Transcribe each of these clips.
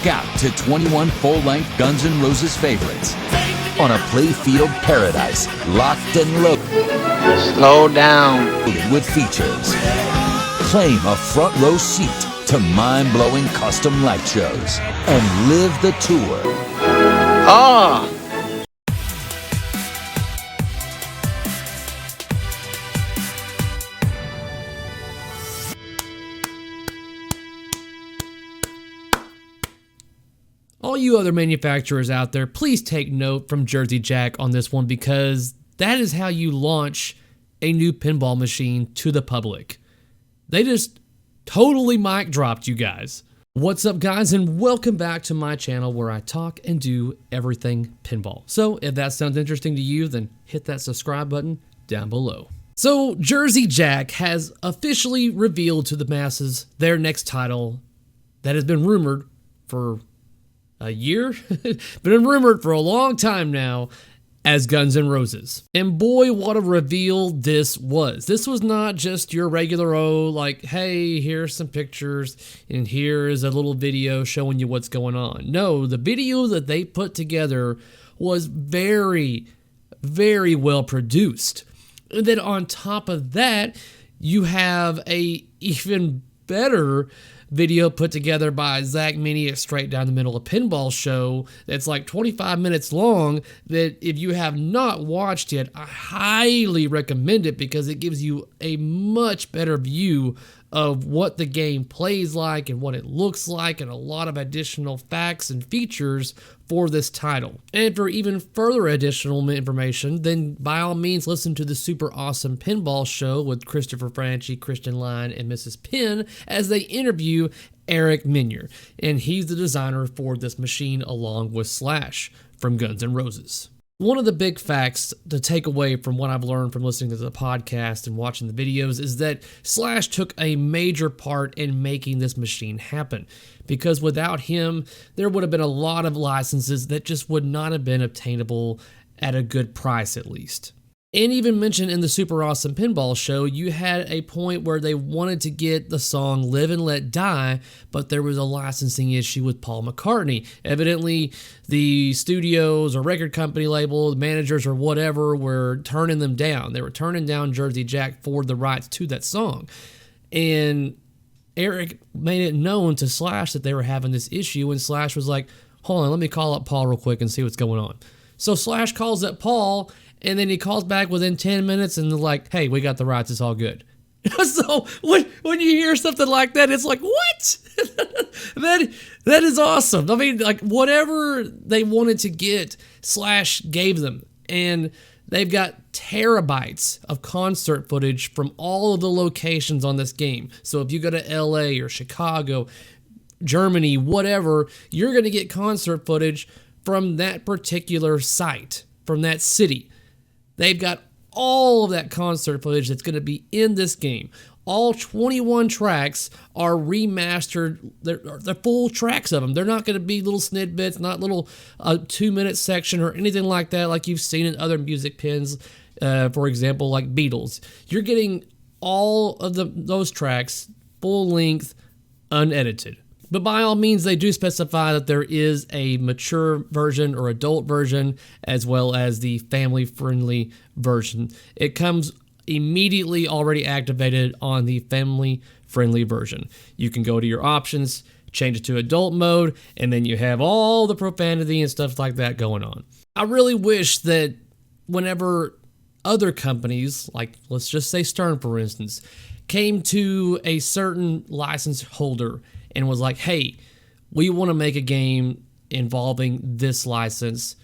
Check out to 21 full-length Guns N' Roses favorites on a Playfield paradise, locked and loaded. Slow down. With features. Claim a front row seat to mind-blowing custom light shows and live the tour. Ah! All you other manufacturers out there, please take note from Jersey Jack on this one, because that is how you launch a new pinball machine to the public. They just totally mic dropped you guys. What's up, guys, and welcome back to my channel where I talk and do everything pinball. So if that sounds interesting to you, then hit that subscribe button down below. So Jersey Jack has officially revealed to the masses their next title that has been rumored for a year? Been rumored for a long time now as Guns N' Roses. And boy, what a reveal this was. This was not just your regular, like, hey, here's some pictures and here is a little video showing you what's going on. No, the video that they put together was very, very well produced. And then on top of that, you have a even better video put together by Zach Maniac straight down the middle of Pinball show that's like 25 minutes long, that if you have not watched it, I highly recommend it, because it gives you a much better view of what the game plays like and what it looks like, and a lot of additional facts and features for this title. And for even further additional information, then by all means listen to the super awesome Pinball show with Christopher Franchi, Christian Line, and Mrs. Penn as they interview Eric Minier, and he's the designer for this machine along with Slash from Guns N' Roses. One of the big facts to take away from what I've learned from listening to the podcast and watching the videos is that Slash took a major part in making this machine happen, because without him, there would have been a lot of licenses that just would not have been obtainable at a good price, at least. And even mentioned in the super awesome Pinball show, you had a point where they wanted to get the song Live and Let Die, but there was a licensing issue with Paul McCartney. Evidently, the studios or record company label, managers or whatever, were turning them down. They were turning down Jersey Jack for the rights to that song. And Eric made it known to Slash that they were having this issue, and Slash was like, hold on, let me call up Paul real quick and see what's going on. So Slash calls up Paul, and then he calls back within 10 minutes and they're like, hey, we got the rights, it's all good. So when you hear something like that, it's like, what? that is awesome. I mean, like, whatever they wanted to get, Slash gave them. And they've got terabytes of concert footage from all of the locations on this game. So if you go to LA or Chicago, Germany, whatever, you're going to get concert footage from that particular site, from that city. They've got all of that concert footage that's going to be in this game. All 21 tracks are remastered. They're full tracks of them. They're not going to be little snippets, not little 2-minute section or anything like that, like you've seen in other music pins, for example, like Beatles. You're getting all of those tracks full length, unedited. But by all means, they do specify that there is a mature version or adult version, as well as the family-friendly version. It comes immediately already activated on the family-friendly version. You can go to your options, change it to adult mode, and then you have all the profanity and stuff like that going on. I really wish that whenever other companies, like let's just say Stern, for instance, came to a certain license holder and was like, hey, we want to make a game involving this license.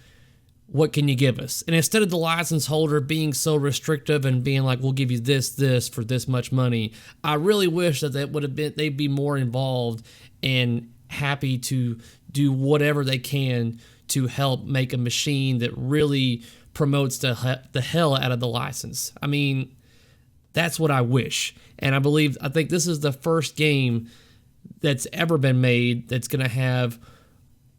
What can you give us? And instead of the license holder being so restrictive and being like, we'll give you this for this much money, I really wish that they'd be more involved and happy to do whatever they can to help make a machine that really promotes the hell out of the license. I mean, that's what I wish. And I think this is the first game that's ever been made that's going to have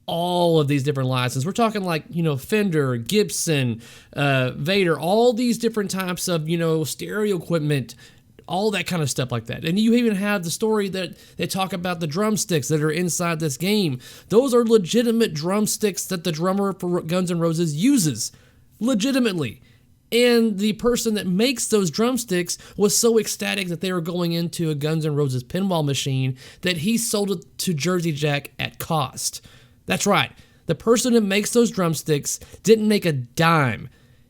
all of these different licenses. We're talking like, Fender, Gibson, Vader, all these different types of, stereo equipment all that kind of stuff like that. And you even have the story that they talk about the drumsticks that are inside this game. Those are legitimate drumsticks that the drummer for Guns N' Roses uses. Legitimately. And the person that makes those drumsticks was so ecstatic that they were going into a Guns N' Roses pinball machine that he sold it to Jersey Jack at cost. That's right. The person that makes those drumsticks didn't make a dime.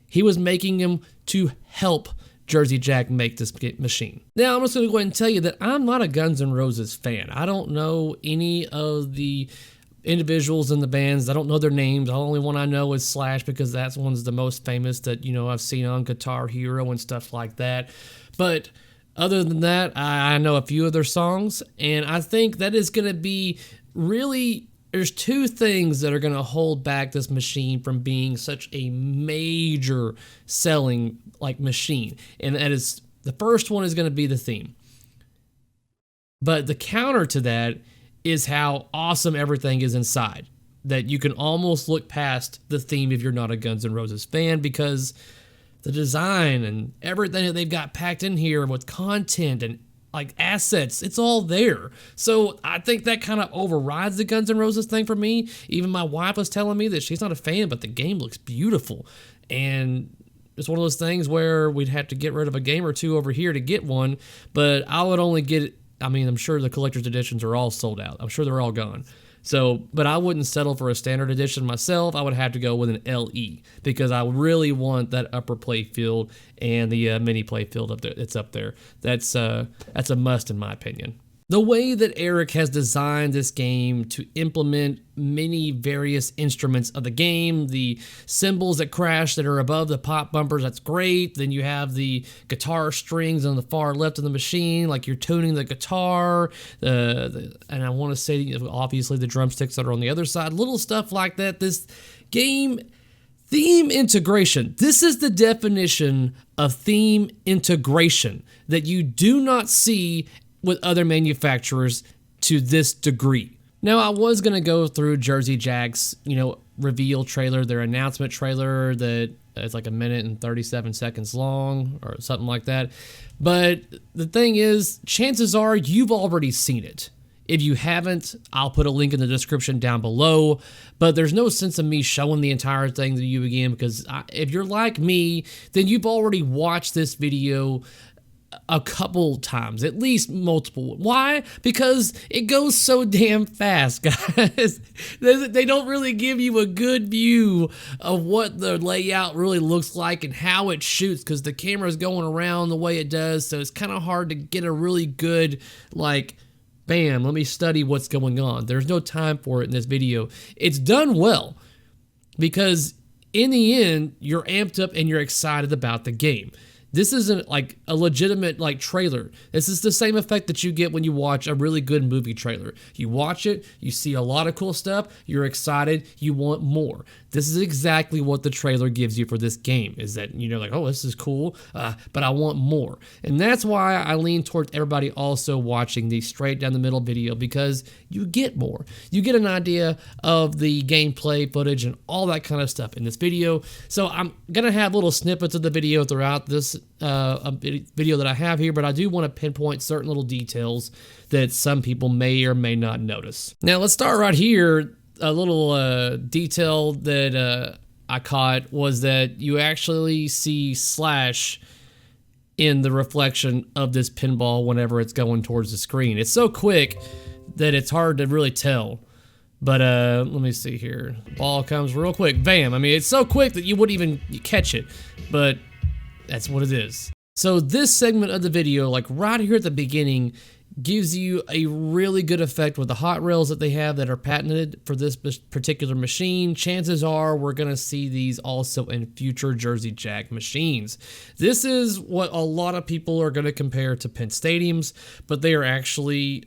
He was making them to help Jersey Jack make this machine. Now, I'm just going to go ahead and tell you that I'm not a Guns N' Roses fan. I don't know any of the individuals in the bands. I don't know their names. The only one I know is Slash because that's one's the most famous that, I've seen on Guitar Hero and stuff like that. But other than that, I know a few of their songs, and I think that is going to be really... There's two things that are going to hold back this machine from being such a major selling machine. And that is, the first one is going to be the theme. But the counter to that is how awesome everything is inside. That you can almost look past the theme if you're not a Guns N' Roses fan, because the design and everything that they've got packed in here with content and assets, it's all there. So I think that kind of overrides the Guns N' Roses thing for me. Even my wife was telling me that she's not a fan, but the game looks beautiful. And it's one of those things where we'd have to get rid of a game or two over here to get one, but I would only get it. I'm sure the collector's editions are all sold out. I'm sure they're all gone. So, but I wouldn't settle for a standard edition myself. I would have to go with an LE because I really want that upper playfield and the mini playfield up there. It's up there. That's a must in my opinion. The way that Eric has designed this game to implement many various instruments of the game, the cymbals that crash that are above the pop bumpers, that's great. Then you have the guitar strings on the far left of the machine, like you're tuning the guitar. And I want to say, obviously, the drumsticks that are on the other side, little stuff like that. This game theme integration. This is the definition of theme integration that you do not see with other manufacturers to this degree. Now, I was going to go through Jersey Jack's, reveal trailer, their announcement trailer that is like 1 minute and 37 seconds long or something like that. But the thing is, chances are you've already seen it. If you haven't, I'll put a link in the description down below, but there's no sense of me showing the entire thing to you again because if you're like me, then you've already watched this video a couple times, at least multiple. Why? Because it goes so damn fast, guys. They don't really give you a good view of what the layout really looks like and how it shoots because the camera's going around the way it does, so it's kind of hard to get a really good, bam, let me study what's going on. There's no time for it in this video. It's done well because in the end, you're amped up and you're excited about the game. This isn't a legitimate trailer. This is the same effect that you get when you watch a really good movie trailer. You watch it, you see a lot of cool stuff, you're excited, you want more. This is exactly what the trailer gives you for this game, is that, oh, this is cool, but I want more. And that's why I lean towards everybody also watching the straight down the middle video, because you get more. You get an idea of the gameplay footage and all that kind of stuff in this video. So I'm going to have little snippets of the video throughout this video that I have here, but I do want to pinpoint certain little details that some people may or may not notice. Now, let's start right here. A little detail that I caught was that you actually see Slash in the reflection of this pinball whenever it's going towards the screen. It's so quick that it's hard to really tell. But let me see here. Ball comes real quick. Bam. It's so quick that you wouldn't even catch it. But that's what it is. So this segment of the video, right here at the beginning, gives you a really good effect with the hot rails that they have that are patented for this particular machine. Chances are we're going to see these also in future Jersey Jack machines. This is what a lot of people are going to compare to Penn Stadiums, but they are actually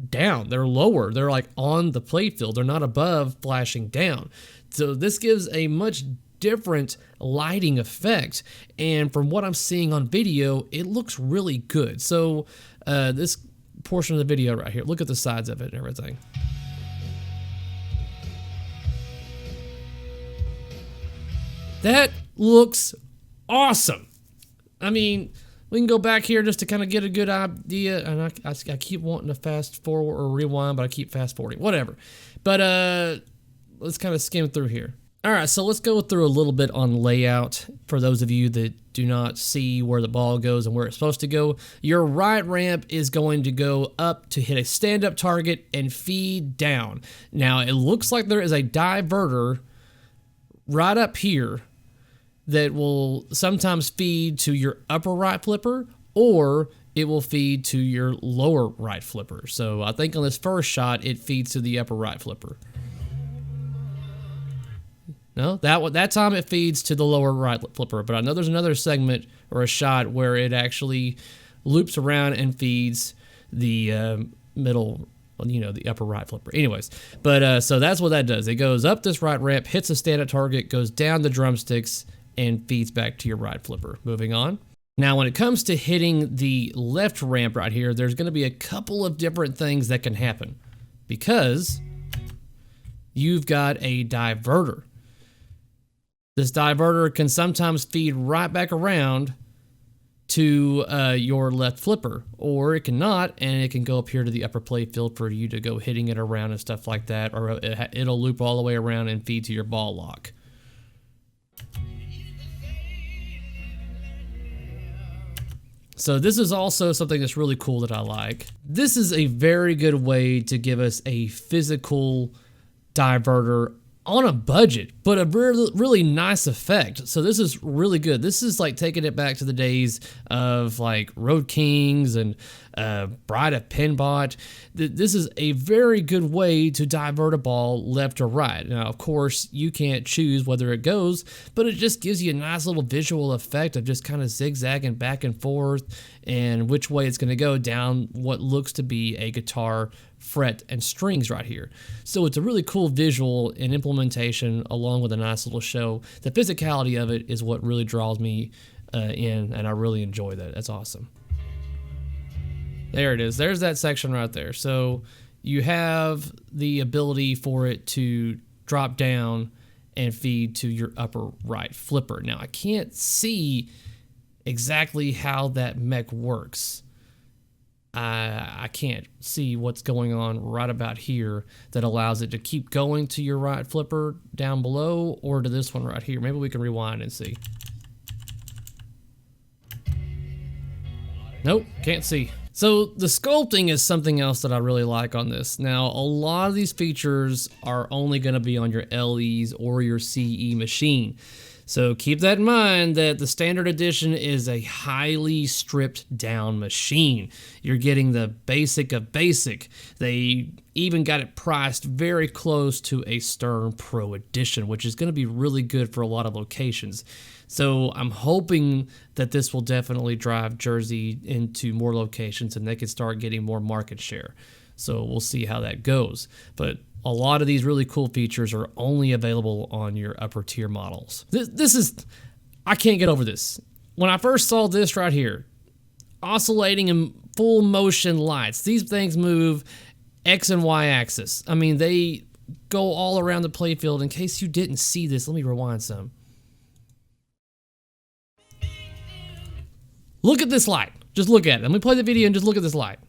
down. They're lower. They're on the playfield. They're not above, flashing down. So this gives a much different lighting effect, and from what I'm seeing on video, it looks really good. So this portion of the video right here, look at the sides of it and everything. That looks awesome. We can go back here just to kind of get a good idea. And I keep wanting to fast forward or rewind, but I keep fast forwarding. Whatever. But let's kind of skim through here. All right, so let's go through a little bit on layout for those of you that do not see where the ball goes and where it's supposed to go. Your right ramp is going to go up to hit a stand-up target and feed down. Now, it looks like there is a diverter right up here that will sometimes feed to your upper right flipper, or it will feed to your lower right flipper. So I think on this first shot, it feeds to the upper right flipper. No, that time it feeds to the lower right flipper, but I know there's another segment or a shot where it actually loops around and feeds the middle, the upper right flipper. Anyways, but so that's what that does. It goes up this right ramp, hits a stand-up target, goes down the drumsticks, and feeds back to your right flipper. Moving on. Now, when it comes to hitting the left ramp right here, there's going to be a couple of different things that can happen because you've got a diverter. This diverter can sometimes feed right back around to your left flipper, or it cannot, and it can go up here to the upper playfield for you to go hitting it around and stuff like that, or it'll loop all the way around and feed to your ball lock. So this is also something that's really cool that I like. This is a very good way to give us a physical diverter on a budget, but a really nice effect. So this is really good. This is like taking it back to the days of like Road Kings and Bride of Pinball. This is a very good way to divert a ball left or right. Now, of course, you can't choose whether it goes, but it just gives you a nice little visual effect of just kind of zigzagging back and forth and which way it's going to go down what looks to be a guitar fret and strings right here. So it's a really cool visual and implementation along with a nice little show. The physicality of it is what really draws me in, and I really enjoy that. That's awesome. There it is. There's that section right there. So you have the ability for it to drop down and feed to your upper right flipper. Now, I can't see exactly how that mech works. I can't see what's going on right about here that allows it to keep going to your right flipper down below or to this one right here. Maybe we can rewind and see. Nope, can't see. So the sculpting is something else that I really like on this. Now, a lot of these features are only going to be on your LEs or your CE machine. So keep that in mind that the standard edition is a highly stripped down machine. You're getting the basic of basic. They even got it priced very close to a Stern Pro edition, which is going to be really good for a lot of locations. So I'm hoping that this will definitely drive Jersey into more locations and they can start getting more market share. So we'll see how that goes. But a lot of these really cool features are only available on your upper tier models. This is, I can't get over this. When I first saw this right here, oscillating in full motion lights, these things move X and Y axis. I mean, they go all around the playfield. In case you didn't see this, let me rewind some. Look at this light. Just look at it. Let me play the video and just look at this light.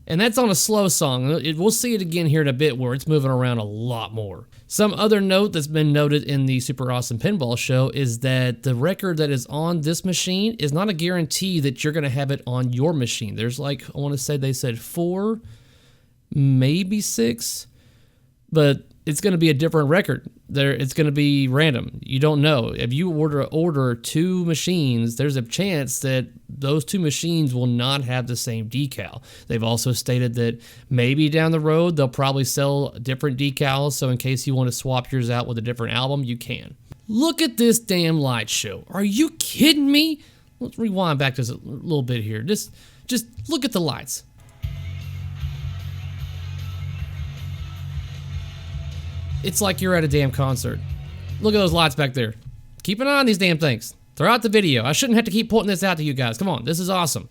And that's on a slow song. We'll see it again here in a bit where it's moving around a lot more. Some other note that's been noted in the Super Awesome Pinball Show is that the record that is on this machine is not a guarantee that you're going to have it on your machine. There's like, I want to say they said 4, maybe 6, but it's going to be a different record. It's going to be random. You don't know. If you order 2 machines, there's a chance that those 2 machines will not have the same decal. They've also stated that maybe down the road they'll probably sell different decals, so in case you want to swap yours out with a different album, you can. Look at this damn light show. Are you kidding me? Let's rewind back just a little bit here. Just look at the lights. It's like you're at a damn concert. Look at those lights back there. Keep an eye on these damn things throughout the video. I shouldn't have to keep pointing this out to you guys. Come on, this is awesome.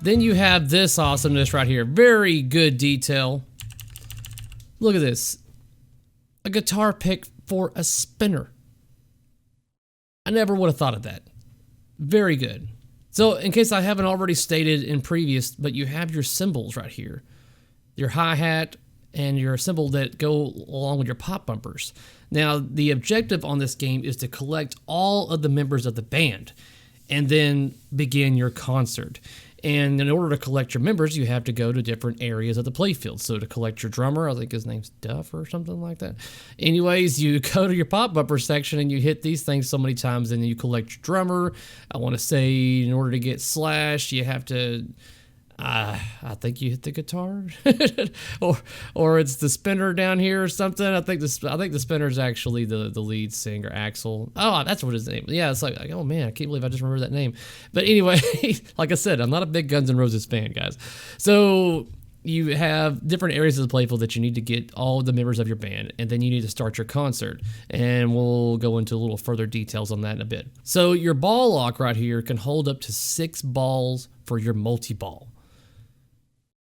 Then you have this awesomeness right here. Very good detail. Look at this. A guitar pick for a spinner. I never would have thought of that. Very good. So in case I haven't already stated in previous, but you have your cymbals right here. Your hi-hat and your cymbal that go along with your pop bumpers. Now, the objective on this game is to collect all of the members of the band and then begin your concert. And in order to collect your members, you have to go to different areas of the playfield. So to collect your drummer, I think his name's Duff or something like that. Anyways, you go to your pop bumper section and you hit these things so many times and then you collect your drummer. I want to say in order to get Slash, you have to... I think you hit the guitar, or it's the spinner down here or something. I think the spinner is actually the lead singer, Axel. Oh, that's what his name. Yeah, it's like, oh man, I can't believe I just remembered that name. But anyway, like I said, I'm not a big Guns N' Roses fan, guys. So you have different areas of the playfield that you need to get all the members of your band, and then you need to start your concert. And we'll go into a little further details on that in a bit. So your ball lock right here can hold up to 6 balls for your multi-ball.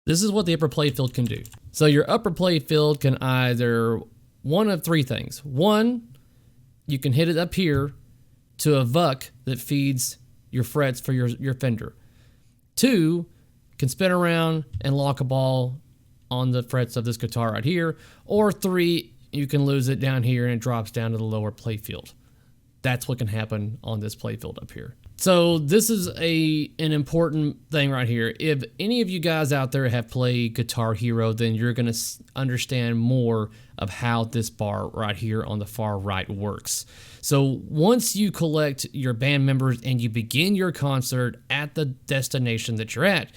This is what the upper playfield can do. So your upper playfield can either one of 3 things. 1, you can hit it up here to a vuck that feeds your frets for your Fender. 2, can spin around and lock a ball on the frets of this guitar right here. Or 3, you can lose it down here and it drops down to the lower playfield. That's what can happen on this playfield up here. So this is an important thing right here. If any of you guys out there have played Guitar Hero, then you're going to understand more of how this bar right here on the far right works. So once you collect your band members and you begin your concert at the destination that you're at,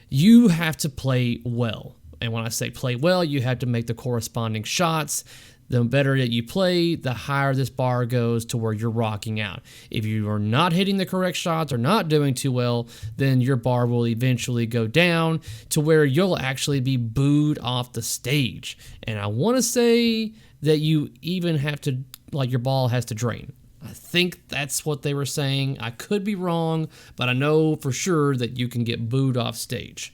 you have to play well. And when I say play well, you have to make the corresponding shots. The better that you play, the higher this bar goes to where you're rocking out. If you are not hitting the correct shots or not doing too well, then your bar will eventually go down to where you'll actually be booed off the stage. And I want to say that you even have to, like, your ball has to drain. I think that's what they were saying. I could be wrong, but I know for sure that you can get booed off stage.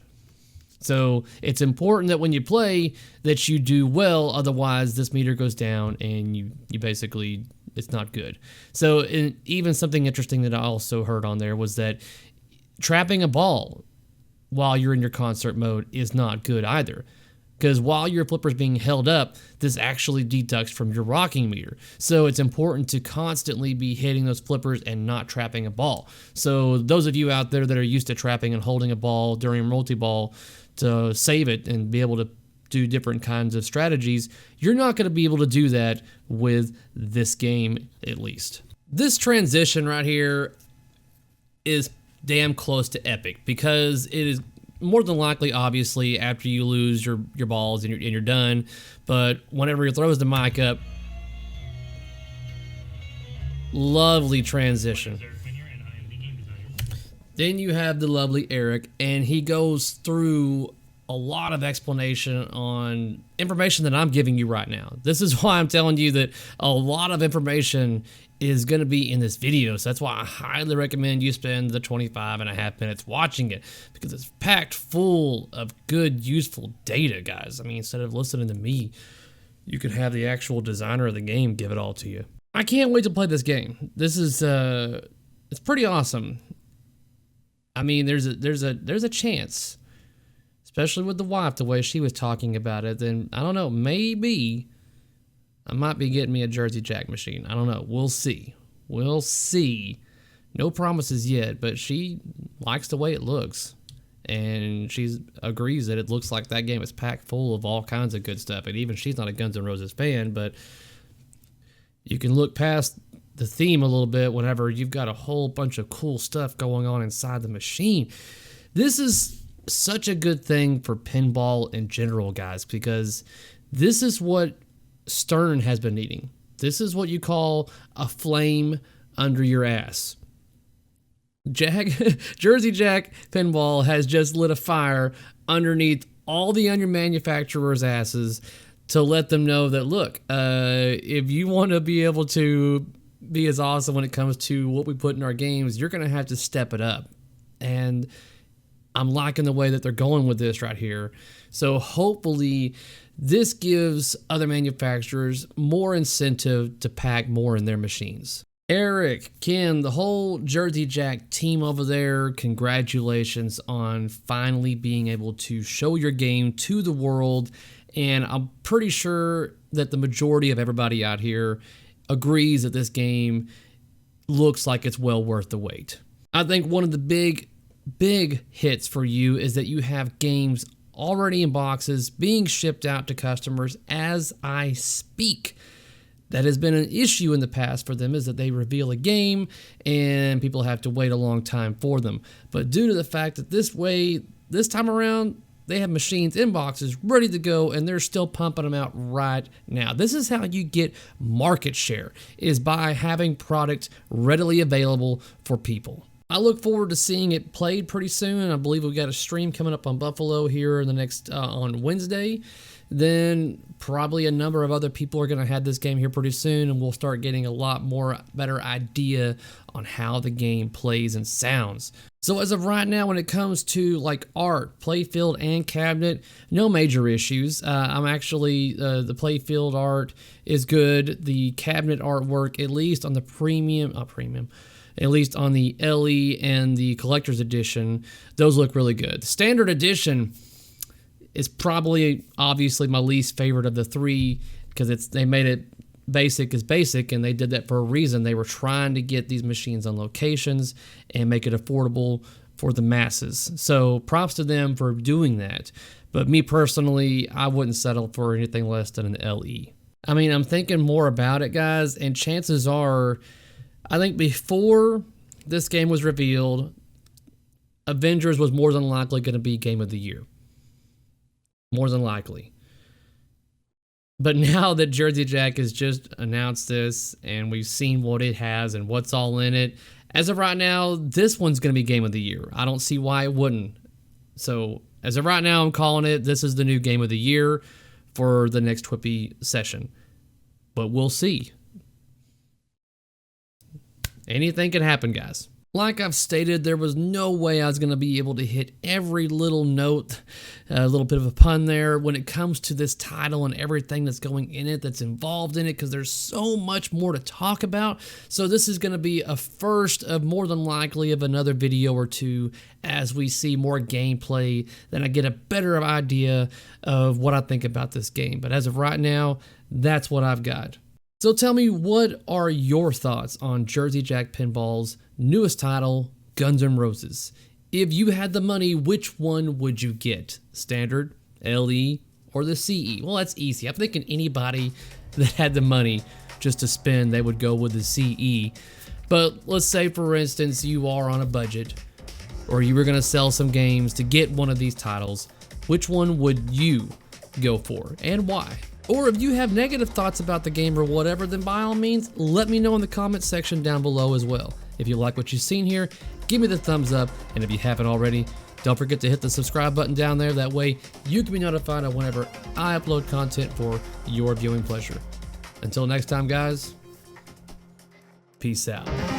So it's important that when you play that you do well, otherwise this meter goes down and you basically, it's not good. So even something interesting that I also heard on there was that trapping a ball while you're in your concert mode is not good either. Because while your flipper's being held up, this actually deducts from your rocking meter. So it's important to constantly be hitting those flippers and not trapping a ball. So those of you out there that are used to trapping and holding a ball during multi-ball to save it and be able to do different kinds of strategies, you're not going to be able to do that with this game, at least. This transition right here is damn close to epic because it is more than likely, obviously, after you lose your balls and you're done, but whenever he throws the mic up, lovely transition. Then you have the lovely Eric, and he goes through a lot of explanation on information that I'm giving you right now. This is why I'm telling you that a lot of information is going to be in this video. So that's why I highly recommend you spend the 25.5 minutes watching it, because it's packed full of good, useful data, guys. I mean, instead of listening to me, you could have the actual designer of the game give it all to you. I can't wait to play this game. This is, it's pretty awesome. I mean, there's a chance, especially with the wife, the way she was talking about it, then I don't know, maybe I might be getting me a Jersey Jack machine. I don't know. We'll see. We'll see. No promises yet, but she likes the way it looks. And she agrees that it looks like that game is packed full of all kinds of good stuff. And even she's not a Guns N' Roses fan, but you can look past the theme a little bit whenever you've got a whole bunch of cool stuff going on inside the machine. This is such a good thing for pinball in general, guys, because this is what Stern has been needing. This is what you call a flame under your ass. Jersey Jack Pinball has just lit a fire underneath all the other manufacturers' asses to let them know that, look, if you want to be able to be as awesome when it comes to what we put in our games, you're going to have to step it up. And I'm liking the way that they're going with this right here. So hopefully this gives other manufacturers more incentive to pack more in their machines. Eric, Ken, the whole Jersey Jack team over there, congratulations on finally being able to show your game to the world. And I'm pretty sure that the majority of everybody out here agrees that this game looks like it's well worth the wait. I think one of the big hits for you is that you have games already in boxes being shipped out to customers as I speak. That has been an issue in the past for them, is that they reveal a game and people have to wait a long time for them. But due to the fact that this time around, they have machines in boxes ready to go and they're still pumping them out right now. This is how you get market share, is by having product readily available for people. I look forward to seeing it played pretty soon. I believe we've got a stream coming up on Buffalo here in the next on Wednesday. Then probably a number of other people are going to have this game here pretty soon, and we'll start getting a lot more better idea on how the game plays and sounds. So as of right now, when it comes to like art, playfield, and cabinet, no major issues. I'm actually, the playfield art is good. The cabinet artwork, at least on the at least on the LE and the collector's edition, those look really good. The standard edition is probably obviously my least favorite of the three, because they made it basic is basic, and they did that for a reason. They were trying to get these machines on locations and make it affordable for the masses. So props to them for doing that. But me personally, I wouldn't settle for anything less than an LE. I mean, I'm thinking more about it, guys, and chances are, I think before this game was revealed, Avengers was more than likely going to be Game of the Year. More than likely. But now that Jersey Jack has just announced this and we've seen what it has and what's all in it, as of right now, this one's going to be Game of the Year. I don't see why it wouldn't. So as of right now, I'm calling it, this is the new Game of the Year for the next Twippy session. But we'll see. Anything can happen, guys. Like I've stated, there was no way I was going to be able to hit every little note, a little bit of a pun there, when it comes to this title and everything that's going in it, that's involved in it, because there's so much more to talk about. So this is going to be a first of more than likely of another video or two as we see more gameplay, then I get a better idea of what I think about this game. But as of right now, that's what I've got. So tell me, what are your thoughts on Jersey Jack Pinball's newest title, Guns N' Roses? If you had the money, which one would you get? Standard, LE, or the CE? Well, that's easy. I'm thinking anybody that had the money just to spend, they would go with the CE. But let's say, for instance, you are on a budget, or you were going to sell some games to get one of these titles. Which one would you go for, and why? Or if you have negative thoughts about the game or whatever, then by all means, let me know in the comment section down below as well. If you like what you've seen here, give me the thumbs up, and if you haven't already, don't forget to hit the subscribe button down there. That way, you can be notified of whenever I upload content for your viewing pleasure. Until next time, guys, peace out.